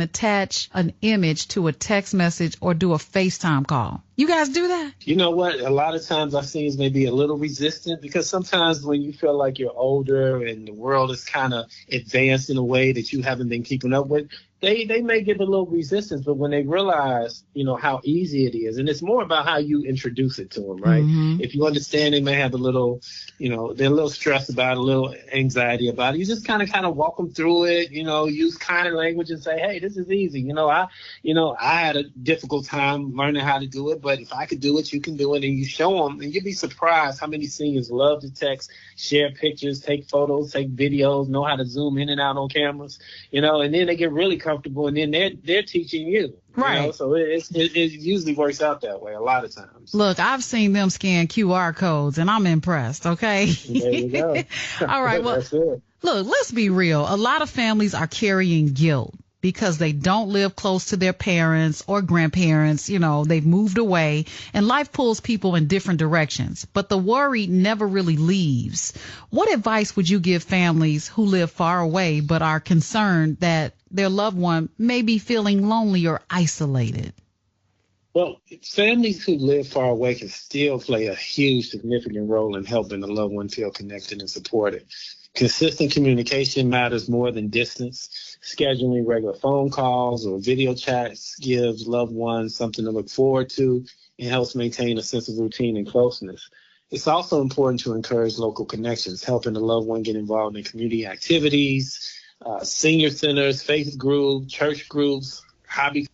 attach an image to a text message or do a FaceTime call. You guys do that? You know what? A lot of times our seniors may be a little resistant because sometimes when you feel like you're older and the world is kind of advanced in a way that you haven't been keeping up with, they may get a little resistance. But when they realize, how easy it is, and it's more about how you introduce it to them, right? Mm-hmm. If you understand they may have a little, they're a little stressed about it, a little anxiety about it. You just kind of walk them through it, use kind of language and say, hey, this is easy. I had a difficult time learning how to do it, but if I could do it, you can do it. And you show them, and you'd be surprised how many seniors love to text, share pictures, take photos, take videos, know how to zoom in and out on cameras, and then they get really comfortable, and then they're teaching you. Right. So it usually works out that way a lot of times. Look, I've seen them scan QR codes, and I'm impressed, okay? There you go. All right, well, That's it. Look, let's be real. A lot of families are carrying guilt because they don't live close to their parents or grandparents. They've moved away, and life pulls people in different directions. But the worry never really leaves. What advice would you give families who live far away but are concerned that their loved one may be feeling lonely or isolated? Well, families who live far away can still play a huge, significant role in helping the loved one feel connected and supported. Consistent communication matters more than distance. Scheduling regular phone calls or video chats gives loved ones something to look forward to and helps maintain a sense of routine and closeness. It's also important to encourage local connections, helping the loved one get involved in community activities, senior centers, faith groups, church groups, hobby.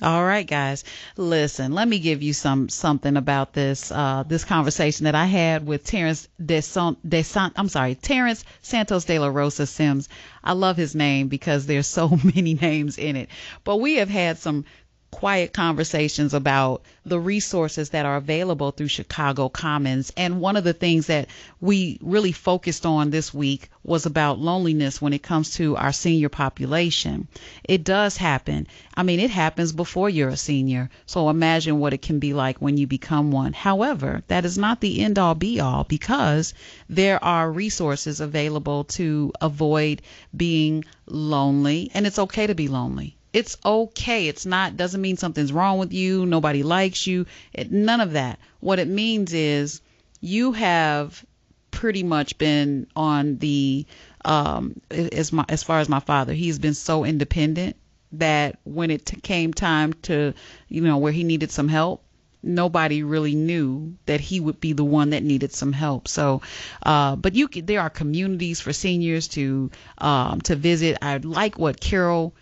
All right, guys. Listen, let me give you something about this conversation that I had with Terence Terence Santos de la Rosa Sims. I love his name because there's so many names in it. But we have had some quiet conversations about the resources that are available through Chicago Commons. And one of the things that we really focused on this week was about loneliness when it comes to our senior population. It does happen. It happens before you're a senior. So imagine what it can be like when you become one. However, that is not the end all be all, because there are resources available to avoid being lonely, and it's okay to be lonely. It's okay. Doesn't mean something's wrong with you. Nobody likes you. None of that. What it means is you have pretty much been on the, as far as my father, he's been so independent that when it came time to, where he needed some help, nobody really knew that he would be the one that needed some help. So, but there are communities for seniors to visit. I like what Carol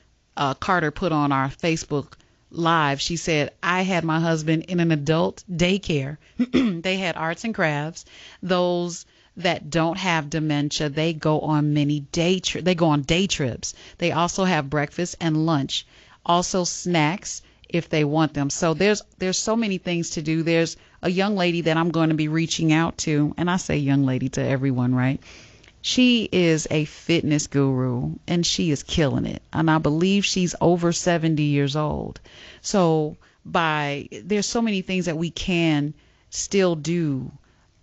Carter put on our Facebook Live. She said, I had my husband in an adult daycare. They had arts and crafts. Those that don't have dementia, they go on day trips. They also have breakfast and lunch, also snacks if they want them. So there's so many things to do. There's a young lady that I'm going to be reaching out to, and I say young lady to everyone, right? She is a fitness guru, and she is killing it. And I believe she's over 70 years old. So there's so many things that we can still do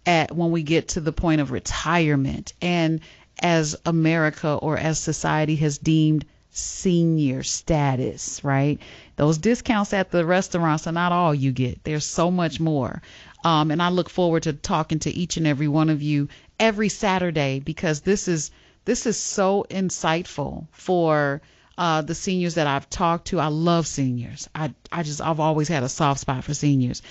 when we get to the point of retirement. And as America or as society has deemed senior status, right? Those discounts at the restaurants are not all you get. There's so much more. And I look forward to talking to each and every one of you every Saturday, because this is so insightful for the seniors that I've talked to. I love seniors. I've always had a soft spot for seniors,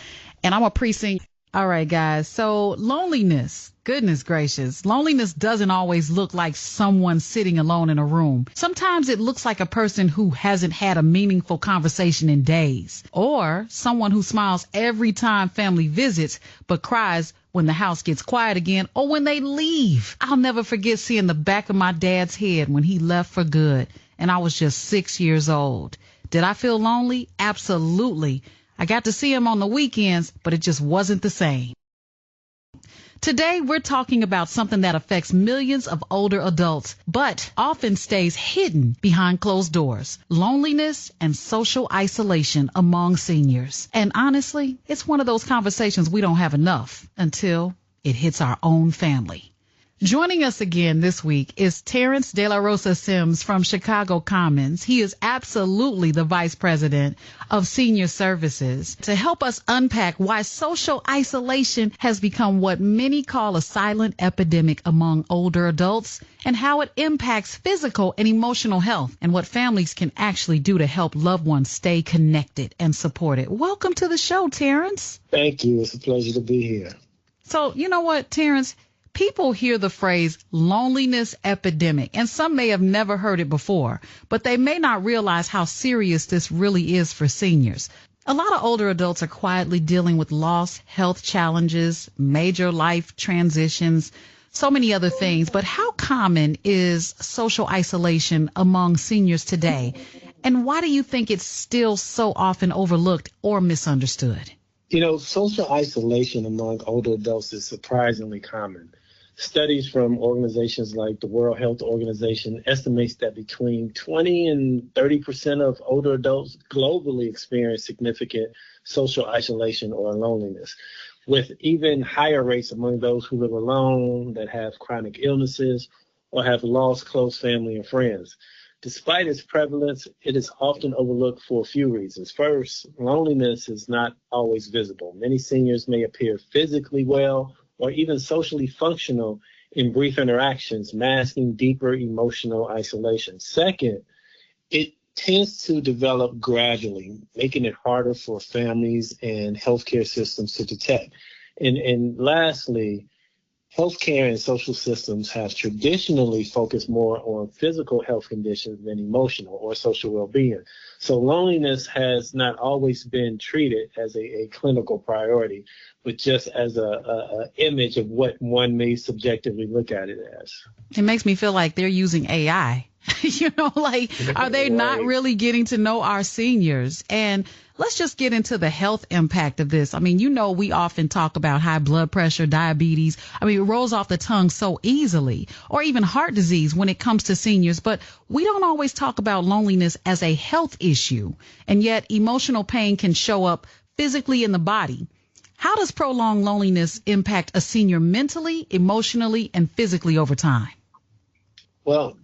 and I'm a pre-senior. All right, guys. So loneliness, goodness gracious, loneliness doesn't always look like someone sitting alone in a room. Sometimes it looks like a person who hasn't had a meaningful conversation in days, or someone who smiles every time family visits, but cries when the house gets quiet again or when they leave. I'll never forget seeing the back of my dad's head when he left for good, and I was just 6 years old. Did I feel lonely? Absolutely. I got to see him on the weekends, but it just wasn't the same. Today, we're talking about something that affects millions of older adults, but often stays hidden behind closed doors: loneliness and social isolation among seniors. And honestly, it's one of those conversations we don't have enough until it hits our own family. Joining us again this week is Terence De La Rosa Sims from Chicago Commons. He is absolutely the Vice President of Senior Services to help us unpack why social isolation has become what many call a silent epidemic among older adults and how it impacts physical and emotional health and what families can actually do to help loved ones stay connected and supported. Welcome to the show, Terence. Thank you. It's a pleasure to be here. So, you know what, Terence? People hear the phrase loneliness epidemic, and some may have never heard it before, but they may not realize how serious this really is for seniors. A lot of older adults are quietly dealing with loss, health challenges, major life transitions, so many other things. But how common is social isolation among seniors today? And why do you think it's still so often overlooked or misunderstood? You know, social isolation among older adults is surprisingly common. Studies from organizations like the World Health Organization estimates that between 20 and 30% of older adults globally experience significant social isolation or loneliness, with even higher rates among those who live alone, that have chronic illnesses, or have lost close family and friends. Despite its prevalence, it is often overlooked for a few reasons. First, loneliness is not always visible. Many seniors may appear physically well or even socially functional in brief interactions, masking deeper emotional isolation. Second, it tends to develop gradually, making it harder for families and healthcare systems to detect. And lastly, healthcare and social systems have traditionally focused more on physical health conditions than emotional or social well-being. So loneliness has not always been treated as a clinical priority, but just as a image of what one may subjectively look at it as. It makes me feel like they're using AI. Are they not really getting to know our seniors? And let's just get into the health impact of this. I mean, we often talk about high blood pressure, diabetes. I mean, it rolls off the tongue so easily, or even heart disease when it comes to seniors. But we don't always talk about loneliness as a health issue. And yet emotional pain can show up physically in the body. How does prolonged loneliness impact a senior mentally, emotionally, and physically over time? Well,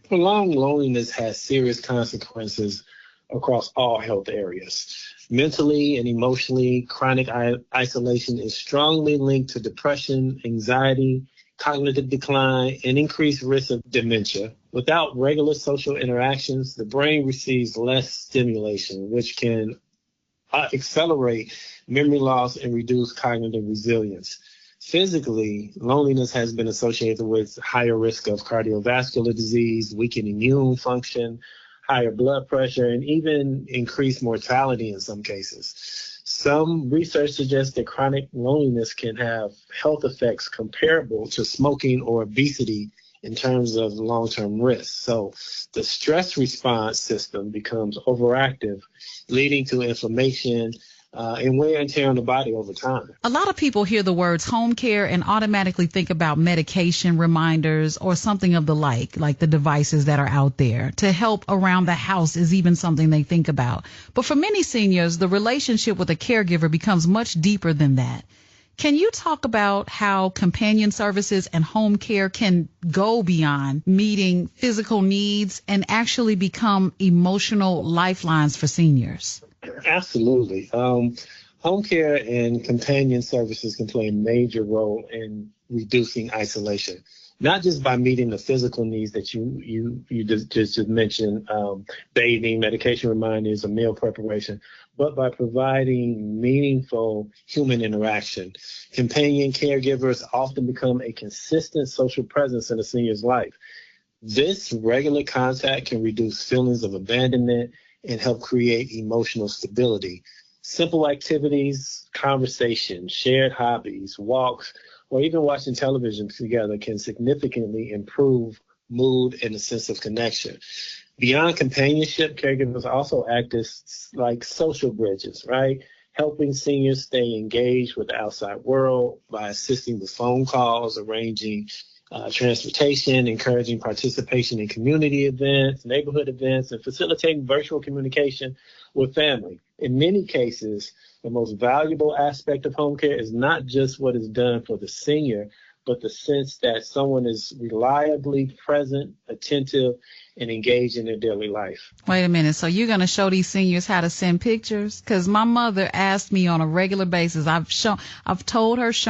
prolonged loneliness has serious consequences across all health areas. Mentally and emotionally, chronic isolation is strongly linked to depression, anxiety, cognitive decline, and increased risk of dementia. Without regular social interactions, the brain receives less stimulation, which can accelerate memory loss and reduce cognitive resilience. Physically, loneliness has been associated with higher risk of cardiovascular disease, weakened immune function, higher blood pressure, and even increased mortality in some cases. Some research suggests that chronic loneliness can have health effects comparable to smoking or obesity in terms of long-term risk. So the stress response system becomes overactive, leading to inflammation and wear and tear on the body over time. A lot of people hear the words home care and automatically think about medication reminders or something of the like the devices that are out there to help around the house is even something they think about. But for many seniors, the relationship with a caregiver becomes much deeper than that. Can you talk about how companion services and home care can go beyond meeting physical needs and actually become emotional lifelines for seniors? Absolutely. Home care and companion services can play a major role in reducing isolation, not just by meeting the physical needs that you just mentioned, bathing, medication reminders, or meal preparation, but by providing meaningful human interaction. Companion caregivers often become a consistent social presence in a senior's life. This regular contact can reduce feelings of abandonment and help create emotional stability. Simple activities, conversations, shared hobbies, walks, or even watching television together can significantly improve mood and a sense of connection. Beyond companionship, caregivers also act as like social bridges, right? Helping seniors stay engaged with the outside world by assisting with phone calls, arranging transportation, encouraging participation in community events, neighborhood events, and facilitating virtual communication with family. In many cases, the most valuable aspect of home care is not just what is done for the senior, but the sense that someone is reliably present, attentive, and engaged in their daily life. Wait a minute. So you're going to show these seniors how to send pictures? Because my mother asked me on a regular basis. I've told her, show